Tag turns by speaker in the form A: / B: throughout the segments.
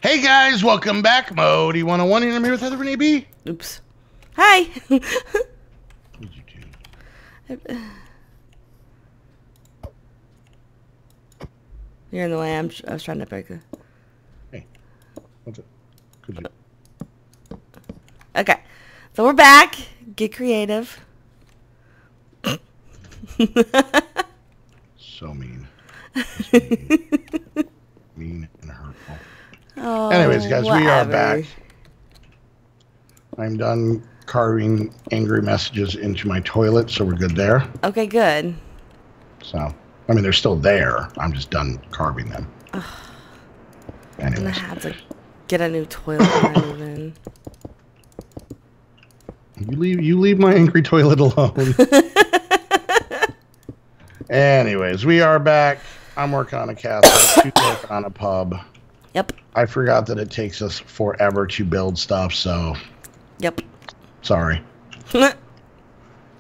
A: Hey guys, welcome back. Modii101 here. I'm here with Heather Renee B.
B: Oops. Hi.
A: What did you do?
B: You're in the way. I was trying to break it.
A: Hey, what's it? Could you?
B: Okay. So we're back. Get creative.
A: So mean. Just mean. Mean and hurtful.
B: Oh,
A: Anyways, guys, we are
B: whatever.
A: back. I'm done carving angry messages into my toilet, so we're good there.
B: Okay, good.
A: So, I mean, they're still there. I'm just done carving them.
B: Ugh. I'm gonna
A: Anyways.
B: have to get a new toilet when I move in.
A: You leave my angry toilet alone. Anyways, we are back. I'm working on a castle. She's working on a pub.
B: Yep.
A: I forgot that it takes us forever to build stuff, so
B: Yep.
A: sorry.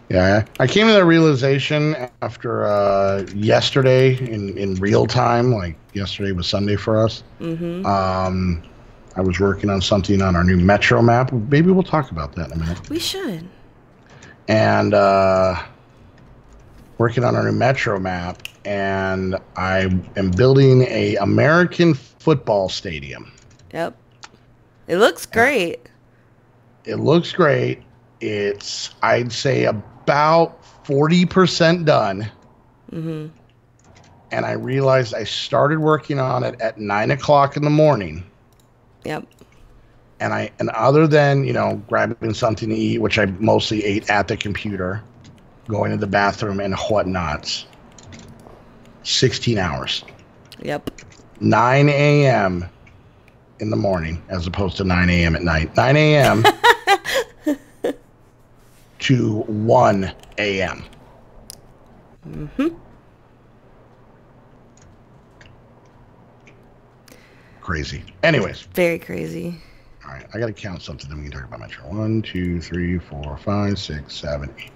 A: Yeah, I came to that realization after yesterday in real time. Like yesterday was Sunday for us.
B: Mm-hmm.
A: I was working on something on our new Metro map. Maybe we'll talk about that in a minute.
B: We should.
A: And working on our new Metro map, and I am building a American football stadium.
B: Yep. It looks great.
A: It looks great. It's, I'd say, about 40% done.
B: Mm-hmm.
A: And I realized I started working on it at 9 o'clock in the morning.
B: Yep.
A: And other than, you know, grabbing something to eat, which I mostly ate at the computer, going to the bathroom and whatnots, 16 hours.
B: Yep.
A: 9 a.m. in the morning as opposed to 9 a.m. at night. 9 a.m. to 1 a.m.
B: Mm-hmm.
A: Crazy. Anyways.
B: Very crazy.
A: All right. I got to count something. Then we can talk about Metro. 1, 2, 3, 4, 5, 6, 7, 8.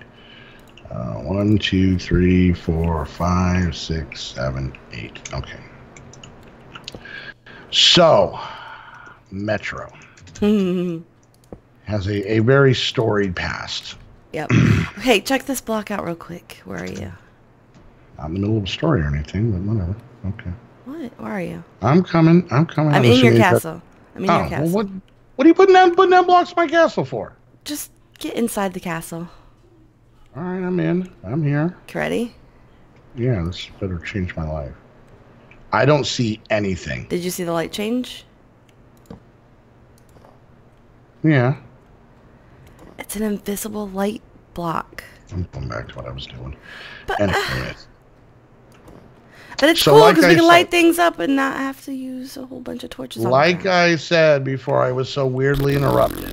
A: 1, 2, 3, 4, 5, 6, 7, 8. Okay. So, Metro has a very storied past.
B: Yep. Hey, check this block out real quick. Where are you?
A: Not in the middle of a story or anything, but whatever. Okay.
B: What? Where are you?
A: I'm coming. I'm
B: I'm in your castle. I'm in your castle.
A: Well, what are you putting down blocks in my castle for?
B: Just get inside the castle.
A: All right, I'm in. I'm here.
B: Ready?
A: Yeah, this better change my life. I don't see anything.
B: Did you see the light change?
A: Yeah.
B: It's an invisible light block.
A: I'm going back to what I was doing.
B: But,
A: Anyways.
B: But it's
A: So
B: cool
A: like
B: because
A: I
B: we can
A: said-
B: light things up and not have to use a whole bunch of torches.
A: Like I said before I was so weirdly interrupted.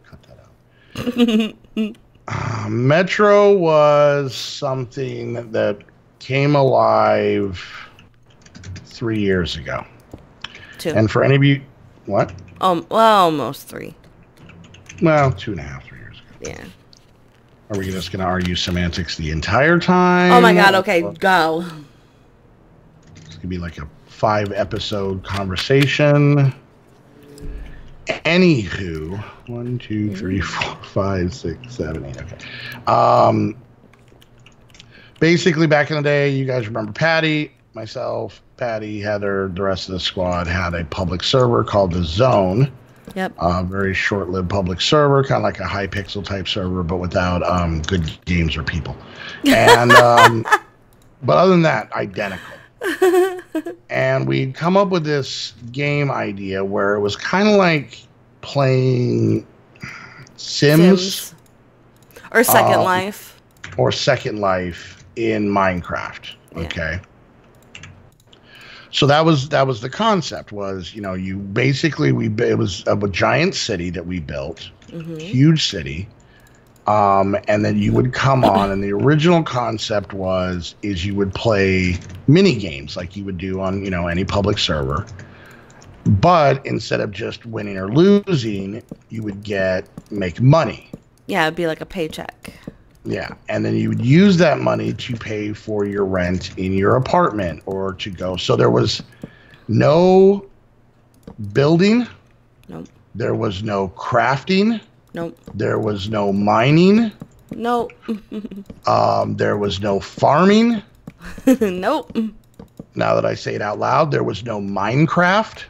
A: Cut that out. Metro was something that came alive 3 years ago.
B: 2.
A: And for any of you... What?
B: Well, almost 3.
A: Well, 2.5, 3 years ago.
B: Yeah.
A: Are we just going to argue semantics the entire time?
B: Oh my god, okay, go.
A: It's going to be like a 5-episode conversation. Anywho, 1, 2, 3, 4, 5, 6, 7, 8. Okay. Basically, back in the day, you guys remember Patty, myself, Patty, Heather, the rest of the squad had a public server called the Zone.
B: Yep.
A: Very short-lived public server, kind of like a Hypixel type server, but without good games or people. And but other than that, identical. And we'd come up with this game idea where it was kind of like playing Sims.
B: Or Second Life.
A: Or Second Life in Minecraft.
B: Yeah.
A: Okay. So that was the concept. Was, you know, you basically it was a giant city that we built, huge city, and then you would come on, and the original concept is you would play mini games like you would do on, you know, any public server, but instead of just winning or losing, you would make money.
B: Yeah, it'd be like a paycheck.
A: Yeah, and then you would use that money to pay for your rent in your apartment or to go. So there was No building.
B: Nope.
A: There was no crafting.
B: Nope.
A: There was no mining.
B: Nope.
A: There was no farming.
B: Nope.
A: Now that I say it out loud, there was no Minecraft.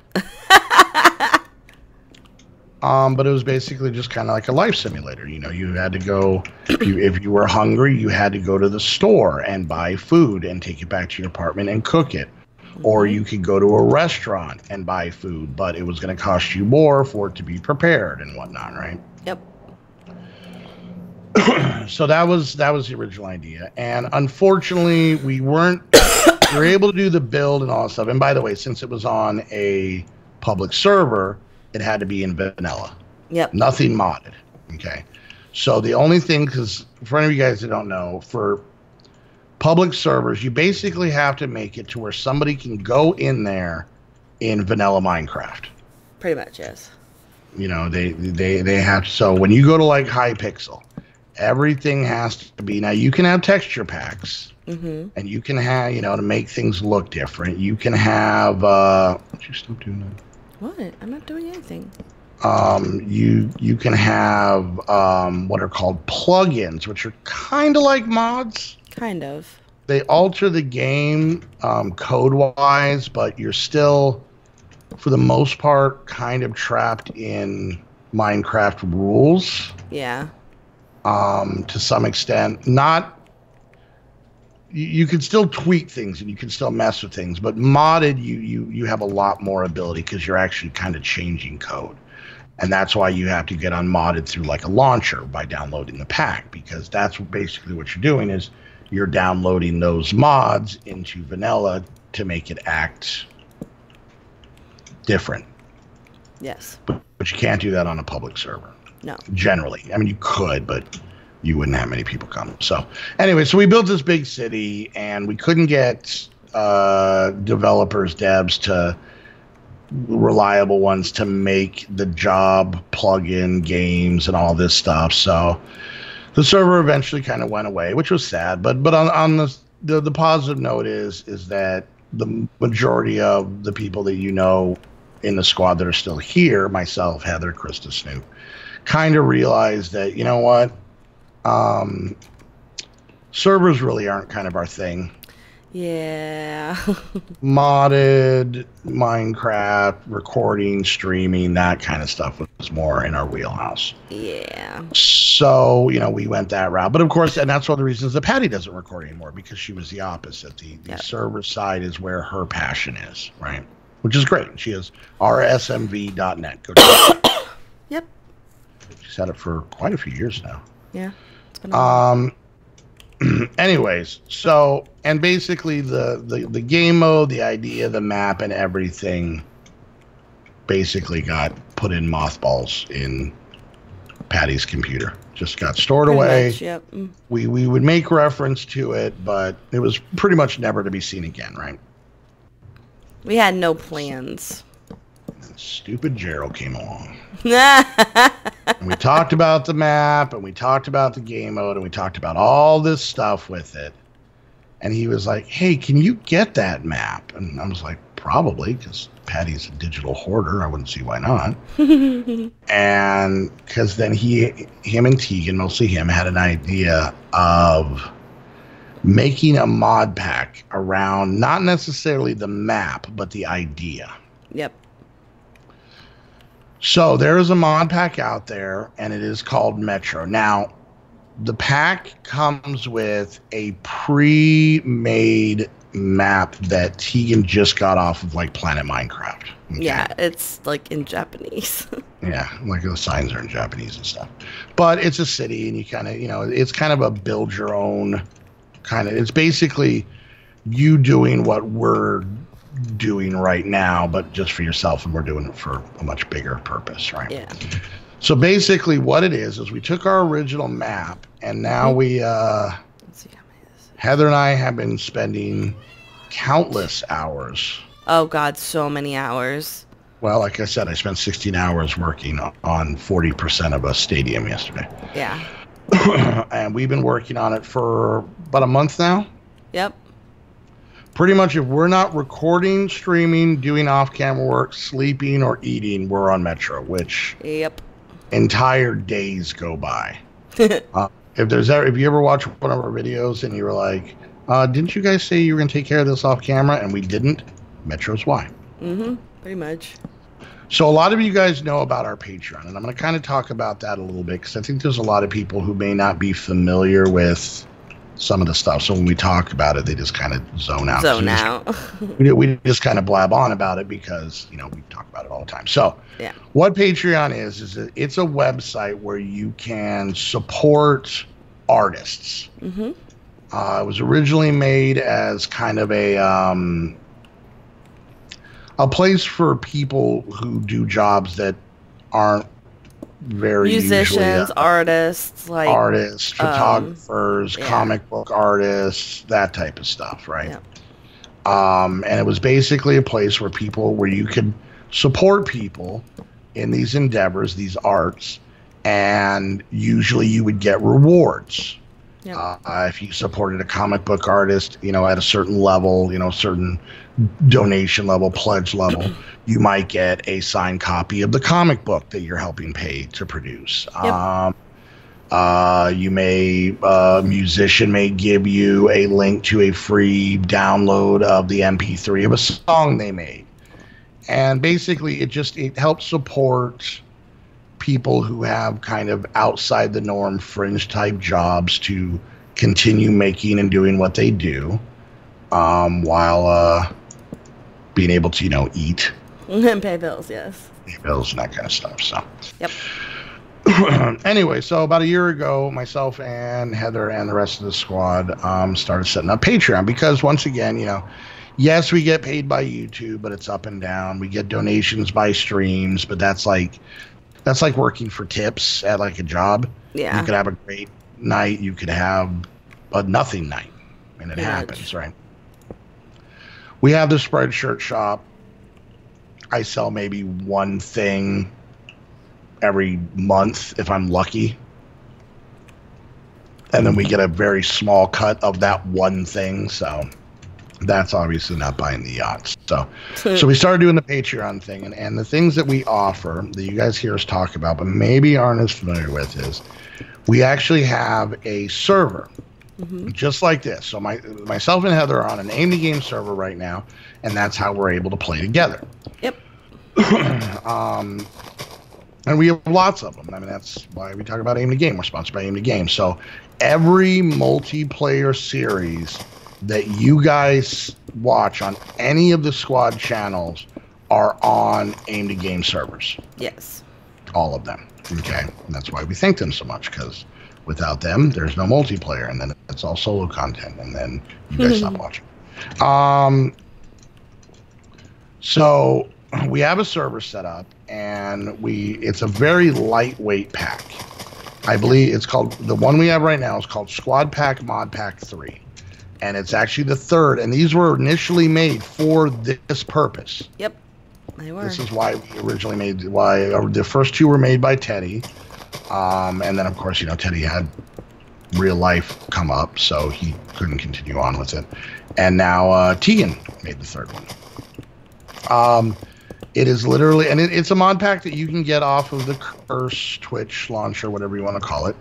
A: But it was basically just kind of like a life simulator. You know, you had to go, if you were hungry, you had to go to the store and buy food and take it back to your apartment and cook it. Or you could go to a restaurant and buy food, but it was going to cost you more for it to be prepared and whatnot, right?
B: Yep.
A: So that was the original idea. And unfortunately, we were able to do the build and all that stuff. And by the way, since it was on a public server, it had to be in vanilla.
B: Yep.
A: Nothing modded. Okay. So the only thing, because for any of you guys that don't know, for public servers, you basically have to make it to where somebody can go in there in vanilla Minecraft.
B: Pretty much, yes.
A: You know, they have. So when you go to like Hypixel, everything has to be. Now you can have texture packs, and you can have, you know, to make things look different. You can have. What you still doing that?
B: What? I'm not doing anything.
A: You can have what are called plugins, which are kind of like mods.
B: Kind of.
A: They alter the game code-wise, but you're still, for the most part, kind of trapped in Minecraft rules.
B: Yeah.
A: To some extent. Not... You can still tweak things and you can still mess with things, but modded, you have a lot more ability because you're actually kind of changing code. And that's why you have to get unmodded through like a launcher by downloading the pack, because that's basically what you're doing is you're downloading those mods into vanilla to make it act different.
B: Yes.
A: But you can't do that on a public server.
B: No.
A: Generally. I mean, you could, but you wouldn't have many people come. So anyway, so we built this big city and we couldn't get developers, devs to reliable ones to make the job plug-in games and all this stuff. So the server eventually kind of went away, which was sad. But on the positive note is that the majority of the people that you know in the squad that are still here, myself, Heather, Krista, Snoop, kind of realized that, you know what, servers really aren't kind of our thing.
B: Yeah.
A: Modded, Minecraft, recording, streaming, that kind of stuff was more in our wheelhouse.
B: Yeah.
A: So, you know, we went that route. But of course, and that's one of the reasons that Patty doesn't record anymore, because she was the opposite. The server side is where her passion is, right? Which is great. She is rsmv.net. Go check it.
B: Yep.
A: She's had it for quite a few years now.
B: Yeah. It's been a while.
A: Anyways, so, and basically the game mode, the idea, the map, and everything basically got put in mothballs in Patty's computer. Just got stored away.
B: Much, yep.
A: We would make reference to it, but it was pretty much never to be seen again, right?
B: We had no plans.
A: And stupid Gerald came along. And we talked about the map, and we talked about the game mode, and we talked about all this stuff with it. And he was like, hey, can you get that map? And I was like, probably, because Patty's a digital hoarder. I wouldn't see why not. And because then him and Tegan, mostly him, had an idea of making a mod pack around not necessarily the map, but the idea.
B: Yep.
A: So there is a mod pack out there, and it is called Metro. Now, the pack comes with a pre-made map that Tegan just got off of like Planet Minecraft. Okay?
B: Yeah, it's like in Japanese.
A: Yeah, like the signs are in Japanese and stuff. But it's a city, and you kind of, you know, it's kind of a build your own kind of, it's basically you doing what we're doing right now, but just for yourself, and we're doing it for a much bigger purpose, right?
B: Yeah.
A: So basically what it is we took our original map, and now we
B: Let's see how many this is.
A: Heather and I have been spending countless hours.
B: Oh god, so many hours.
A: Well, like I said, I spent 16 hours working on 40% of a stadium yesterday.
B: Yeah.
A: And we've been working on it for about a month now.
B: Yep.
A: Pretty much if we're not recording, streaming, doing off-camera work, sleeping, or eating, we're on Metro, which entire days go by. If you ever watch one of our videos and you were like, didn't you guys say you were going to take care of this off-camera? And we didn't. Metro's why.
B: Pretty much.
A: So a lot of you guys know about our Patreon, and I'm going to kind of talk about that a little bit because I think there's a lot of people who may not be familiar with some of the stuff. So when we talk about it, they just kind of zone out. We just kind of blab on about it because, you know, we talk about it all the time. So what Patreon is it's a website where you can support artists. It was originally made as kind of a place for people who do jobs that aren't very
B: musicians, artists,
A: photographers, comic book artists, that type of stuff, right? And it was basically a place where you could support people in these endeavors, these arts, and usually you would get rewards. If you supported a comic book artist, you know, at a certain level, you know, certain donation level, pledge level, you might get a signed copy of the comic book that you're helping pay to produce. Musician may give you a link to a free download of the MP3 of a song they made. And basically it helps support people who have kind of outside the norm fringe type jobs to continue making and doing what they do while being able to, you know, eat
B: and pay bills. Pay
A: bills and that kind of stuff. So anyway, so about a year ago, myself and Heather and the rest of the squad started setting up Patreon because once again, you know, yes, we get paid by YouTube, but it's up and down. We get donations by streams, but that's like working for tips at like a job. You could have a great night. You could have a nothing night. And it happens, right? We have the Spreadshirt shop. I sell maybe one thing every month if I'm lucky. And then we get a very small cut of that one thing. So that's obviously not buying the yachts. So we started doing the Patreon thing, and the things that we offer that you guys hear us talk about, but maybe aren't as familiar with, is we actually have a server just like this. So myself and Heather are on an Aim the Game server right now, and that's how we're able to play together. And we have lots of them. I mean, that's why we talk about Aim the Game. We're sponsored by Aim the Game. So every multiplayer series that you guys watch on any of the squad channels are on Aim the Game servers. All of them. Okay. And that's why we thank them so much, because without them, there's no multiplayer, and then it's all solo content, and then you guys stop watching. So we have a server set up, and it's a very lightweight pack. I believe it's called, the one we have right now is called Squad Pack Mod Pack 3. And it's actually the third, and these were initially made for this purpose.
B: They were.
A: This is why we originally made, the first two were made by Teddy. And then, of course, you know, Teddy had real life come up, so he couldn't continue on with it. And now Tegan made the third one. It is literally, and it's a mod pack that you can get off of the Curse Twitch launcher, whatever you want to call it.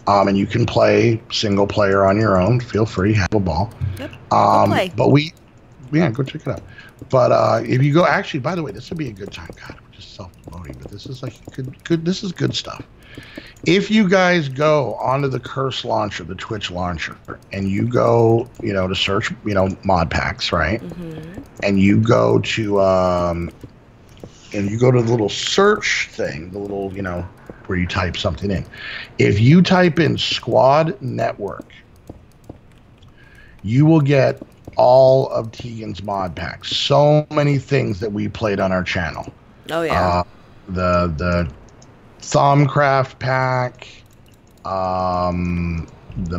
A: And you can play single player on your own. Feel free, have a ball. But go check it out. But if you go, actually, by the way, this would be a good time. God, we're just self-promoting, but this is like good. This is good stuff. If you guys go onto the Curse launcher, the Twitch launcher, and you go, you know, to search, you know, mod packs, right? And you go to the little search thing, the little, you know, where you type something in. If you type in Squad Network, you will get all of Tegan's mod packs. So many things that we played on our channel. The Thaumcraft pack, the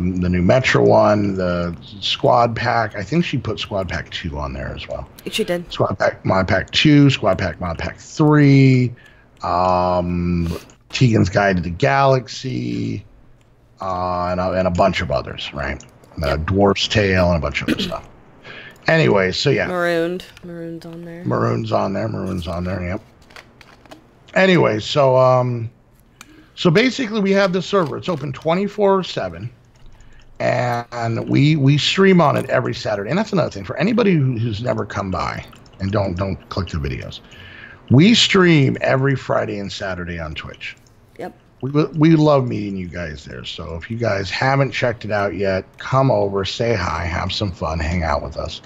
A: new Metro one, the Squad Pack. I think she put Squad Pack 2 on there as well.
B: She did.
A: Squad Pack Mod Pack 2, Squad Pack Mod Pack 3, Tegan's Guide to the Galaxy, and a bunch of others, right? Dwarf's Tale and a bunch of other stuff. Anyway, so yeah.
B: Marooned on there.
A: Maroon's on there, yep. Anyway, so so basically we have this server. It's open 24/7. And we stream on it every Saturday. And that's another thing for anybody who's never come by and don't click the videos. We stream every Friday and Saturday on Twitch.
B: Yep.
A: We love meeting you guys there. So if you guys haven't checked it out yet, come over, say hi, have some fun, hang out with us.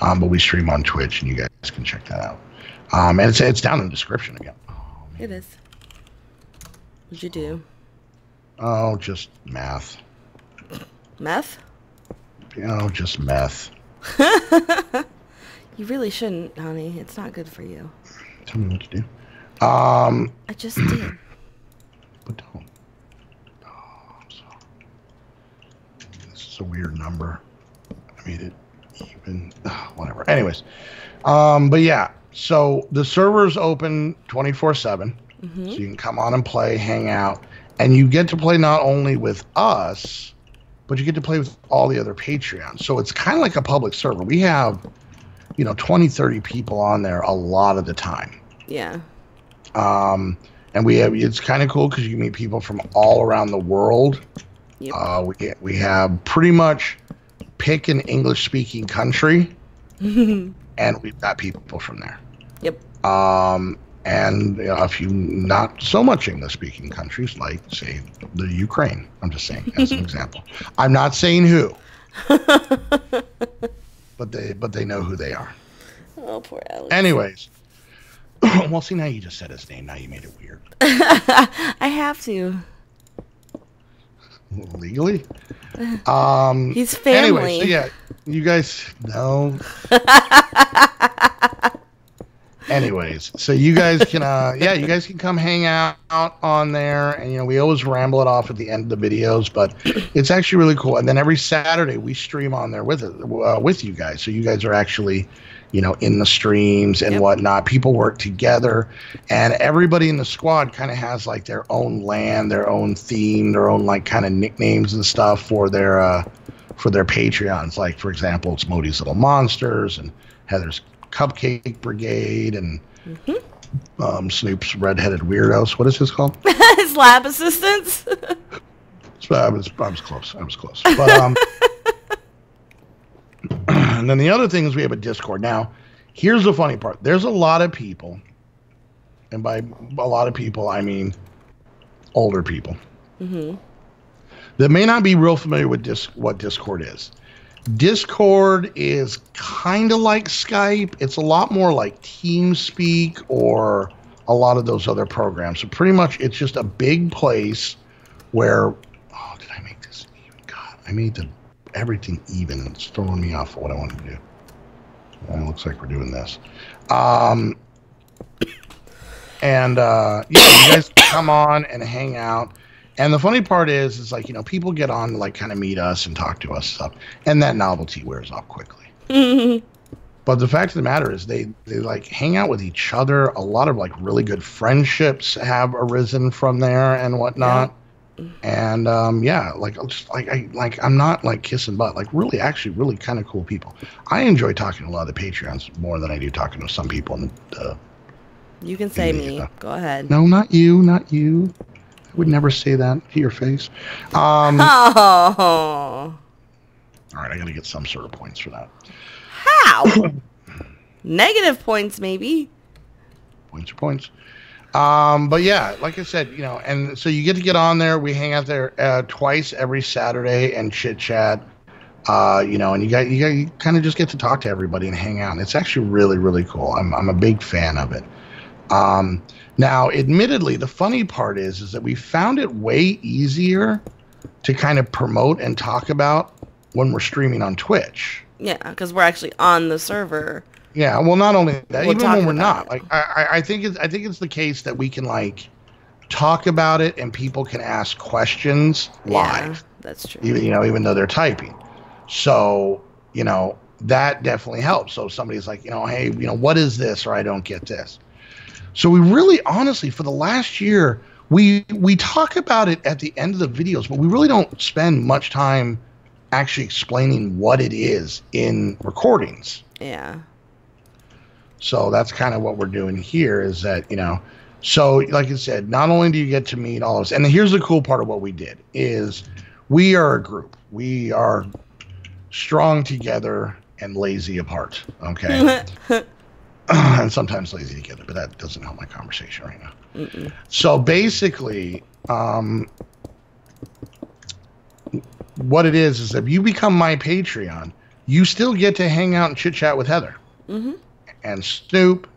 A: But we stream on Twitch, and you guys can check that out. And it's down in the description again.
B: Oh, it is. What'd you do?
A: Oh, just math.
B: Meth?
A: Just meth.
B: You really shouldn't, honey. It's not good for you.
A: Tell me what to do.
B: I just did.
A: But don't. Oh, I'm sorry. This is a weird number. I made it even. Whatever. Anyways. But yeah. So the server's open 24/7. So you can come on and play, hang out. And you get to play not only with us, but you get to play with all the other Patreons. So it's kind of like a public server. We have, 20, 30 people on there a lot of the time.
B: Yeah.
A: And it's kind of cool because you meet people from all around the world. Yep. We have pretty much pick an English-speaking country, and we've got people from there.
B: Yep.
A: And a few not so much English-speaking countries, like, say, the Ukraine. I'm just saying, as an example. I'm not saying who, but they know who they are.
B: Oh, poor Alex.
A: Anyways, well, see, now you just said his name. Now you made it weird.
B: I have to.
A: Legally?
B: He's family.
A: Anyway, so yeah, you guys know. Anyways, so you guys can, you guys can come hang out on there, and we always ramble it off at the end of the videos, but it's actually really cool. And then every Saturday we stream on there with you guys, so you guys are actually, in the streams and whatnot. People work together, and everybody in the squad kind of has like their own land, their own theme, their own like kind of nicknames and stuff for their Patreons. Like, for example, it's Modi's Little Monsters and Heather's Cupcake Brigade and Snoop's Redheaded Weirdos. What is his called?
B: His lab assistants.
A: I was close. But and then the other thing is we have a Discord. Now, here's the funny part. There's a lot of people, and by a lot of people I mean older people, that may not be real familiar with what Discord is. Discord is kind of like Skype. It's a lot more like TeamSpeak or a lot of those other programs. So pretty much it's just a big place where, oh, did I make this even? God, I made everything even. It's throwing me off what I wanted to do. Well, it looks like we're doing this. You guys come on and hang out. And the funny part is like, people get on to like kind of meet us and talk to us and stuff, and that novelty wears off quickly. But the fact of the matter is they like hang out with each other. A lot of like really good friendships have arisen from there and whatnot. Yeah. And I'm not like kissing butt, like really actually really kind of cool people. I enjoy talking to a lot of the Patreons more than I do talking to some people in the
B: You can say me. Go ahead.
A: No, not you. I would never say that to your face.
B: Oh.
A: All right, I got to get some sort of points for that.
B: How? Negative points, maybe.
A: Points are points. But yeah, like I said, and so you get on there. We hang out there twice every Saturday and chit chat. And you kind of just get to talk to everybody and hang out. And it's actually really, really cool. I'm a big fan of it. Now, admittedly, the funny part is that we found it way easier to kind of promote and talk about when we're streaming on Twitch.
B: Yeah, because we're actually on the server.
A: Yeah, well, not only that, even when we're not. Like, I think it's the case that we can like talk about it and people can ask questions live.
B: Yeah, that's true.
A: Even though they're typing. So, that definitely helps. So if somebody's like, hey, what is this, or I don't get this. So we really, honestly, for the last year, we talk about it at the end of the videos, but we really don't spend much time actually explaining what it is in recordings.
B: Yeah.
A: So that's kind of what we're doing here is that, you know, so like I said, not only do you get to meet all of us, and here's the cool part of what we did is we are a group. We are strong together and lazy apart. Okay. And sometimes lazy together, but that doesn't help my conversation right now. So basically, what it is if you become my Patreon, you still get to hang out and chit chat with Heather and Snoop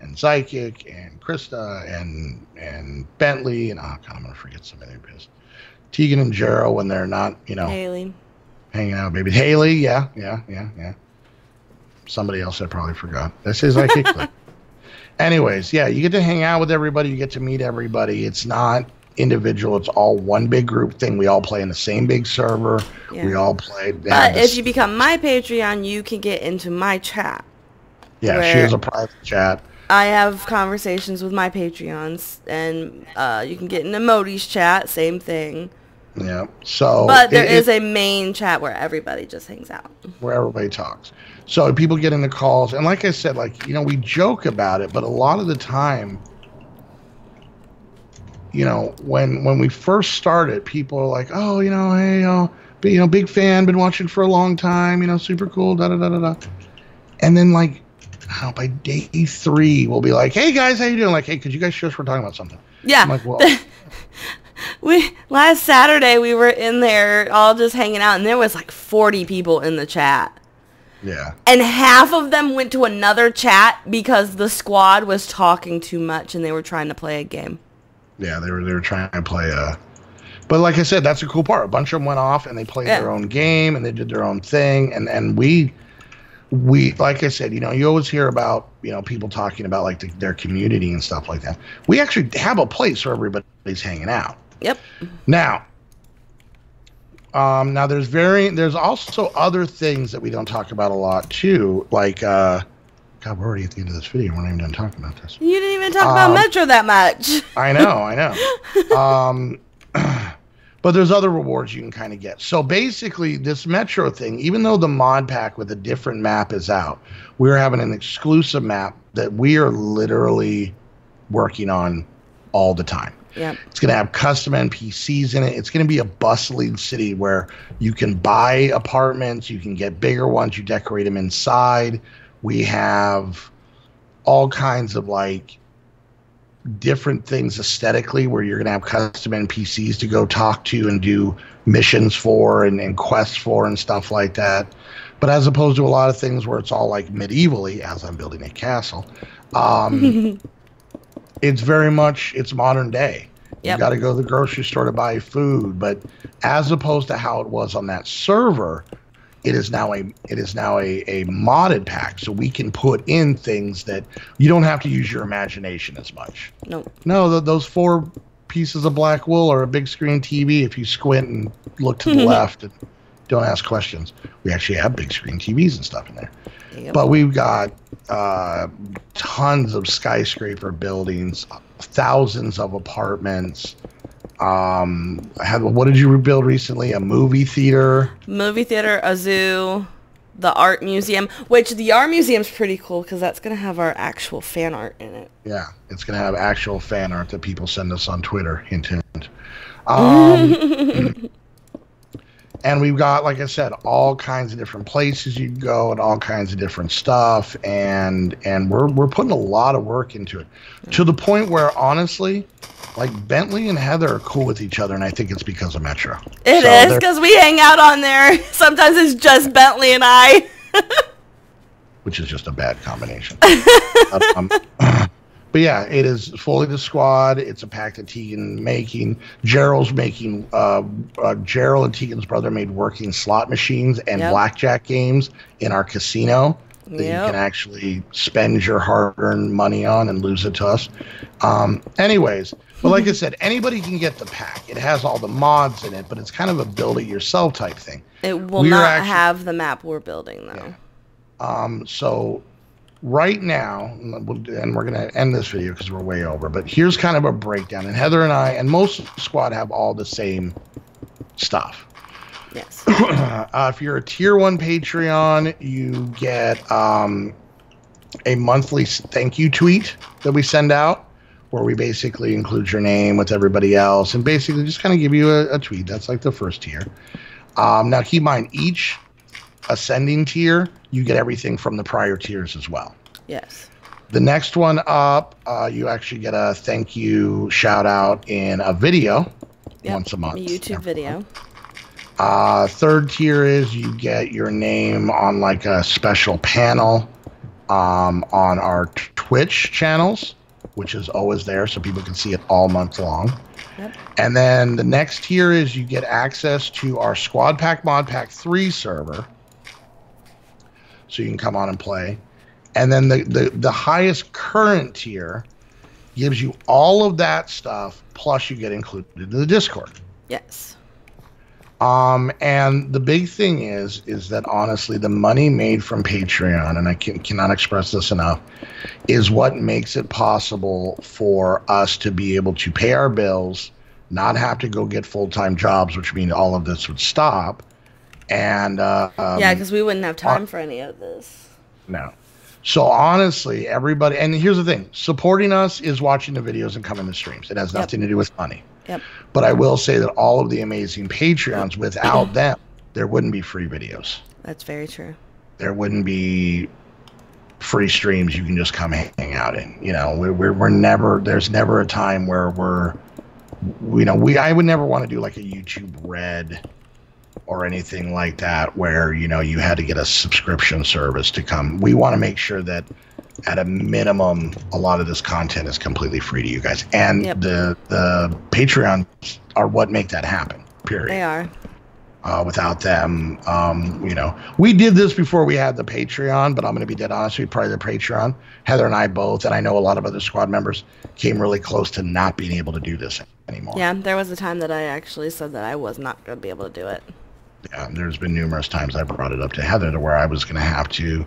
A: and Psychic and Krista and Bentley and oh god, I'm gonna forget somebody because Tegan and Gerald when they're not, you know,
B: Haley
A: hanging out, baby. Haley, yeah. Somebody else I probably forgot. That says Psychic. Anyways, yeah, you get to hang out with everybody. You get to meet everybody. It's not individual. It's all one big group thing. We all play in the same big server. Yeah. We all play.
B: But if you become my Patreon, you can get into my chat.
A: Yeah, she has a private chat.
B: I have conversations with my Patreons, and you can get into Modi's chat. Same thing.
A: Yeah. So,
B: but there is a main chat where everybody just hangs out.
A: Where everybody talks. So people get into calls, and like I said, like, you know, we joke about it, but a lot of the time, you know, when we first started, people are like, oh, you know, hey, big fan, been watching for a long time, you know, super cool, da da da da da. And then like, by day 3, we'll be like, hey guys, how you doing? Like, hey, could you guys show us we're talking about something?
B: Yeah.
A: I'm like, well.
B: Last Saturday we were in there all just hanging out, and there was like 40 people in the chat.
A: Yeah.
B: And half of them went to another chat because the squad was talking too much and they were trying to play a game.
A: Yeah, they were trying to play but like I said, that's a cool part. A bunch of them went off and they played their own game and they did their own thing, and we like I said, you know, you always hear about, you know, people talking about like their community and stuff like that. We actually have a place where everybody's hanging out.
B: Yep.
A: Now there's also other things that we don't talk about a lot too, like God, we're already at the end of this video. We're not even done talking about this.
B: You didn't even talk about Metro that much.
A: I know. But there's other rewards you can kind of get. So basically, this Metro thing, even though the mod pack with a different map is out, we're having an exclusive map that we are literally working on all the time.
B: Yep.
A: It's going to have custom NPCs in it. It's going to be a bustling city where you can buy apartments, you can get bigger ones, you decorate them inside. We have all kinds of like different things aesthetically where you're going to have custom NPCs to go talk to and do missions for and quests for and stuff like that. But as opposed to a lot of things where it's all like medievally, as I'm building a castle, it's very much, it's modern day. Yep. You got to go to the grocery store to buy food, but as opposed to how it was on that server, it is now a modded pack, so we can put in things that you don't have to use your imagination as much. No, those 4 pieces of black wool are a big screen TV if you squint and look to the left and don't ask questions. We actually have big screen TVs and stuff in there. Yep. But we've got tons of skyscraper buildings, thousands of apartments. What did you rebuild recently? A movie theater? A zoo, the art museum, which the art museum's pretty cool because that's going to have our actual fan art in it. Yeah, it's going to have actual fan art that people send us on Twitter. Hint, hint. And we've got, like I said, all kinds of different places you can go and all kinds of different stuff. And we're putting a lot of work into it to the point where, honestly, like Bentley and Heather are cool with each other. And I think it's because of Metro. It is because we hang out on there. Sometimes it's just Bentley and I. Which is just a bad combination. But yeah, it is fully the squad. It's a pack that Tegan making. Gerald's making. Gerald and Tegan's brother made working slot machines and blackjack games in our casino that you can actually spend your hard-earned money on and lose it to us. Anyways, but like I said, anybody can get the pack. It has all the mods in it, but it's kind of a build-it-yourself type thing. It will not have the map we're building, though. Yeah. So right now, and we're going to end this video because we're way over, but here's kind of a breakdown. And Heather and I, and most of the squad have all the same stuff.
B: Yes.
A: If you're a tier 1 Patreon, you get a monthly thank you tweet that we send out, where we basically include your name with everybody else and basically just kind of give you a tweet. That's like the first tier. Now keep in mind, each ascending tier, you get everything from the prior tiers as well.
B: Yes.
A: The next one up, you actually get a thank you shout out in a video once a month.
B: A YouTube video.
A: Third tier is you get your name on like a special panel on our Twitch channels, which is always there so people can see it all month long. Yep. And then the next tier is you get access to our Squad Pack Mod Pack 3 server, so you can come on and play. And then the highest current tier gives you all of that stuff, plus you get included in the Discord.
B: Yes.
A: And the big thing is that honestly, the money made from Patreon, and I cannot express this enough, is what makes it possible for us to be able to pay our bills, not have to go get full-time jobs, which means all of this would stop. And
B: yeah, because we wouldn't have time for any of this.
A: No. So honestly, everybody, and here's the thing, supporting us is watching the videos and coming to streams. It has nothing to do with money.
B: Yep.
A: But I will say that all of the amazing Patreons, without them, there wouldn't be free videos.
B: That's very true.
A: There wouldn't be free streams you can just come hang out in. You know, we're never, there's never a time where I would never want to do like a YouTube Red or anything like that where, you know, you had to get a subscription service to come. We want to make sure that at a minimum, a lot of this content is completely free to you guys. And the Patreons are what make that happen, period.
B: They are.
A: Without them, you know, we did this before we had the Patreon, but I'm going to be dead honest with you, prior to the Patreon, Heather and I both, and I know a lot of other squad members, came really close to not being able to do this anymore.
B: Yeah, there was a time that I actually said that I was not going to be able to do it.
A: Yeah, there's been numerous times I brought it up to Heather to where I was going to have to,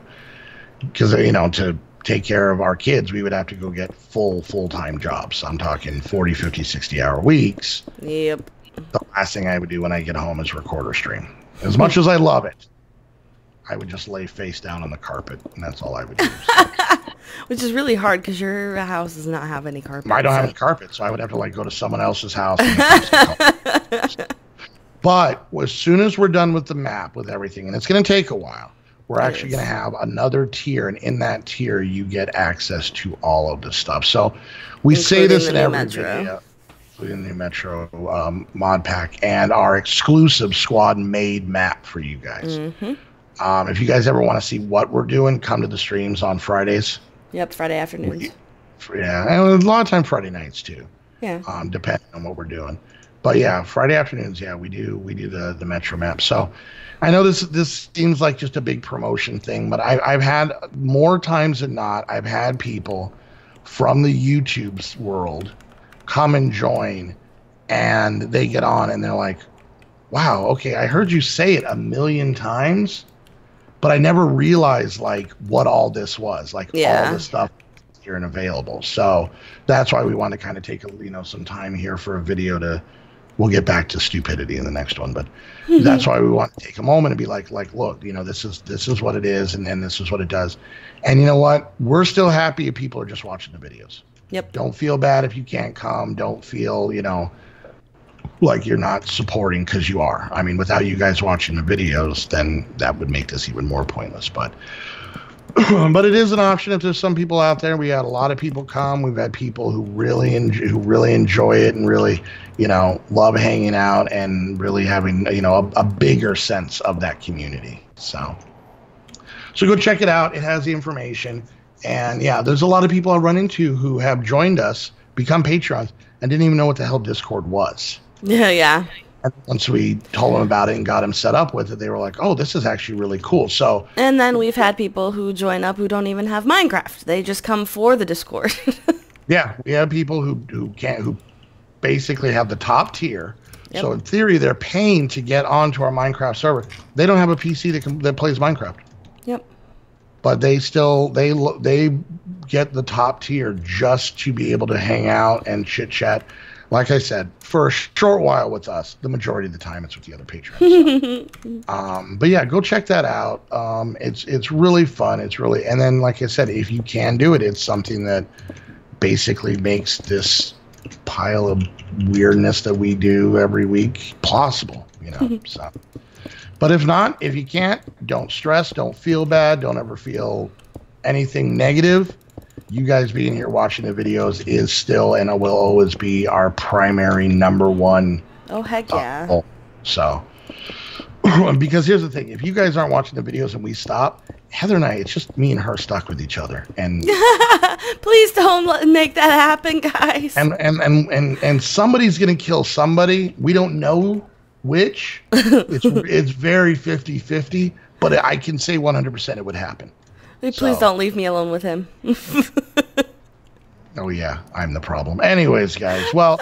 A: because, you know, to take care of our kids, we would have to go get full-time jobs. I'm talking 40, 50, 60-hour weeks.
B: Yep.
A: The last thing I would do when I get home is record or stream. As much as I love it, I would just lay face down on the carpet, and that's all I would do. So.
B: Which is really hard because your house does not have any carpet.
A: I don't have any carpet, so I would have to like go to someone else's house. And but as soon as we're done with the map, with everything, and it's going to take a while, we're actually going to have another tier, and in that tier, you get access to all of this stuff. So we say this in every video, including the Metro mod pack and our exclusive squad-made map for you guys. Mm-hmm. If you guys ever want to see what we're doing, come to the streams on Fridays.
B: Yep, Friday afternoons.
A: Yeah, and a lot of time Friday nights too.
B: Yeah.
A: Depending on what we're doing. But yeah, Friday afternoons, yeah, we do the Metro map. So I know this seems like just a big promotion thing, but I've had more times than not, I've had people from the YouTube's world come and join, and they get on and they're like, wow, okay, I heard you say it 1,000,000 times, but I never realized like what all this was, like all this stuff here and available. So that's why we want to kind of take some time here for a video to. We'll get back to stupidity in the next one, but that's why we want to take a moment and be like, look, this is what it is, and this is what it does. And you know what? We're still happy if people are just watching the videos.
B: Yep.
A: Don't feel bad if you can't come. Don't feel, like you're not supporting, because you are. I mean, without you guys watching the videos, then that would make this even more pointless. But it is an option if there's some people out there. We had a lot of people come. We've had people who really enjoy it and really, love hanging out and really having, a bigger sense of that community. So go check it out. It has the information. And yeah, there's a lot of people I run into who have joined us, become Patrons, and didn't even know what the hell Discord was.
B: Yeah.
A: And once we told them about it and got them set up with it, they were like, oh, this is actually really cool. So. And
B: then we've had people who join up who don't even have Minecraft. They just come for the Discord.
A: Yeah, we have people who basically have the top tier. Yep. So in theory, they're paying to get onto our Minecraft server. They don't have a PC that plays Minecraft.
B: Yep.
A: But they still they get the top tier just to be able to hang out and chit chat. like I said, for a short while with us, the majority of the time it's with the other patrons. So. But yeah, go check that out. It's really fun. And then, like I said, if you can do it, it's something that basically makes this pile of weirdness that we do every week plausible, So, but if not, if you can't, don't stress, don't feel bad, don't ever feel anything negative. You guys being here watching the videos is still and will always be our primary number one.
B: Oh, heck yeah.
A: Goal. So, because here's the thing. If you guys aren't watching the videos and we stop, Heather and I, it's just me and her stuck with each other. And
B: please don't make that happen, guys.
A: And somebody's going to kill somebody. We don't know which. It's very 50-50, but I can say 100% it would happen.
B: Please don't leave me alone with him.
A: Oh, yeah, I'm the problem. Anyways, guys, well,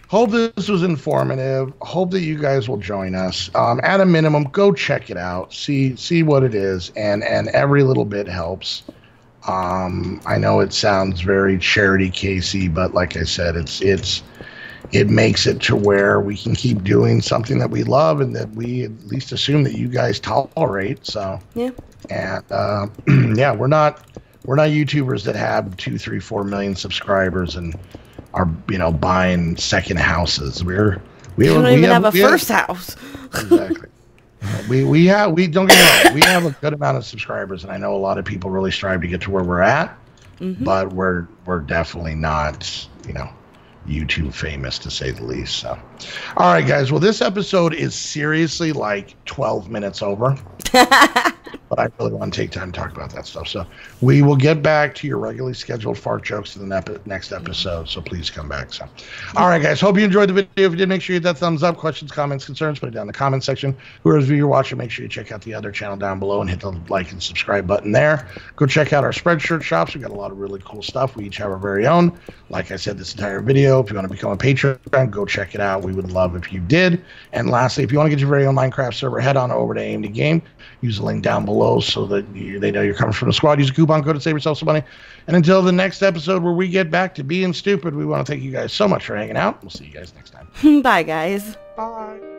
A: hope this was informative. Hope that you guys will join us. At a minimum, go check it out. See what it is, and every little bit helps. I know it sounds very charity casey, but like I said, it makes it to where we can keep doing something that we love and that we at least assume that you guys tolerate. So
B: yeah.
A: And yeah, we're not YouTubers that have 2, 3, 4 million subscribers and are buying second houses. We don't
B: even have a first house.
A: Exactly. We don't get me wrong. We have a good amount of subscribers, and I know a lot of people really strive to get to where we're at, but we're definitely not YouTube famous, to say the least. So, all right, guys. Well, this episode is seriously like 12 minutes over. But I really want to take time to talk about that stuff. So we will get back to your regularly scheduled fart jokes in the next episode. So please come back. So, all right, guys. Hope you enjoyed the video. If you did, make sure you hit that thumbs up. Questions, comments, concerns, put it down in the comment section. Whoever's you're watching, make sure you check out the other channel down below and hit the like and subscribe button there. Go check out our Spreadshirt shops. We've got a lot of really cool stuff. We each have our very own. Like I said, this entire video, if you want to become a patron, go check it out. We would love if you did. And lastly, if you want to get your very own Minecraft server, head on over to Aim to Game. Use the link down below so that they know you're coming from the squad. Use a coupon code to save yourself some money. And until the next episode where we get back to being stupid, we want to thank you guys so much for hanging out. We'll see you guys next time.
B: Bye, guys.
A: Bye.